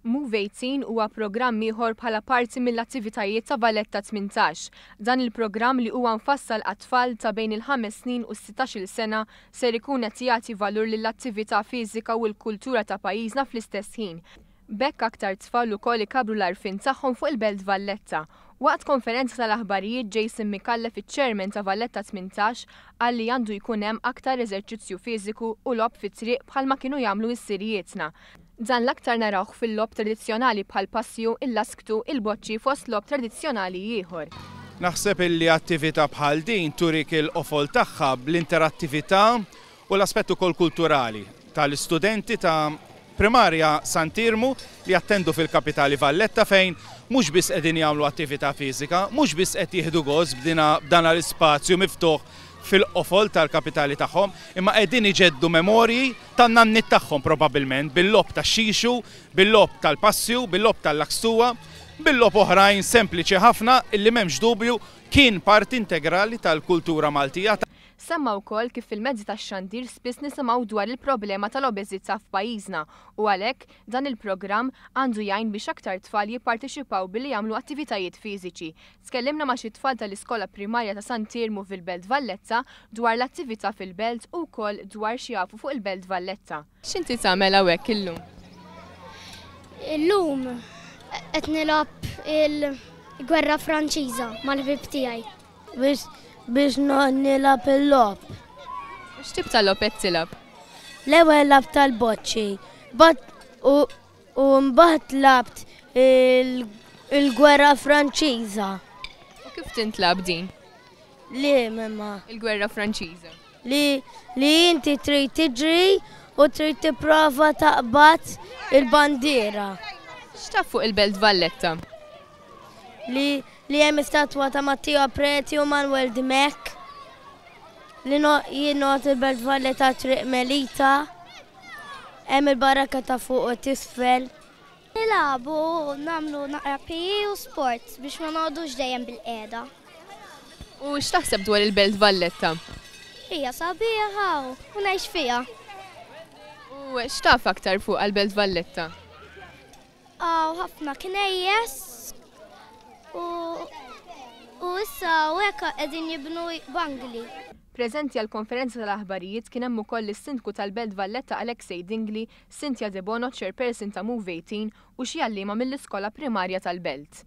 Move 18 huwa programm ieħor bħala parti mill-attivitajiet ta' Valletta 18. Dan il-programm li huwa mfassal għat-tfal ta' bejn il-5 snin u 16-il sena ser ikun qed jagħti valur lill-attività fiżika u l-kultura ta' pajjiżna fl-istess ħin. Bekk aktar tfal ukoll ikabru l-għarfien tagħhom fuq il-Belt Valletta. Waqt konferenza tal-aħbarijiet Jason Mikallef iċ-Chairman ta' Valletta 18 qal li għandu jkun hemm aktar eżerċizzju fiżiku u lob fit-triq bħalma kienu jagħmlu s-sirijietna. Dan l-aktar narawh fil-lob tradizzjonali bħal passju, il-lasktu, il-boċċi fost lob tradizzjonali ieħor. Naħseb illi attività bħal din turik il-qofol tagħha bl-interattività u l-aspett ukoll kulturali tal-istudenti ta' primarja Sant'Irmu li attendu fil-kapitali Valletta fejn mhux biss qegħdin jagħmlu attività fiżika, mhux biss qed jieħdu gost b'dan l-ispazju miftuħ fil-qofol tal-kapitali tagħhom, imma qegħdin iġeddu memorji tan-nannit tagħhom probabbilment bil-lob tax-xixu, bil-lob tal-passju, bil-lob tal-lakstuwa, bil-lob oħrajn sempliċi ħafna illi m'hemmx dubju kien parti integrali tal-kultura Maltija. Semma wkoll kif fil-mezzi tax-xandir spiss nisimgħu dwar il-problema tal-obeżità f'pajjiżna u għalhekk dan il-programm għandu jgħin biex aktar tfal jipparteċipaw billi jagħmlu attivitajiet fiżiċi. Tkellimna ma' xi tfal tal-iskola primarja ta' Sant'Irmu fil-Belt Valletta dwar l-attività fil-belt u wkoll dwar xi jafu fuq il-Belt Valletta. X'inti tagħmel hawnhekk illum? Illum qed nilgħab il-Gwerra Franċiża mal-ħbib tiegħi. Biex nilab il-lob. X'tib tal-lob qed tilab? L-ewwel lab tal-boċċi, u mbagħad labt il-Gwerra Franċiża. U kif tintlab din? Li memma. Il-Gwerra Franċiża. Li inti trid tiġri u trid tipprova taqbad il-bandiera. X'taf fuq il-Belt Valletta? Li hemm istatwa ta' Matteo Preti u Manuel Dimek, li jienot il-Belt Valletta triq Melita, hemm il-baraka ta' fuq u tisfel. Nilabu nagħmlu naqra PE u sport biex ma noqgħodux dejjem bil-qiegħda. U x'taħseb dwar il-Belt Valletta? Hija sabiħa u ngħix fiha. U x'taf aktar fuq għall-Belt Valletta? Ħafna knejjes. U issa hekk qegħdin jibnu bangli. Preżenti għall konferenza tal-aħbarijiet kien hemm ukoll is-sindku tal-Belt Valletta Alexej Dingli, Cynthia De Bono, chairperson ta' Move 18 u xi għalliema mill-iskola primarja tal-Belt.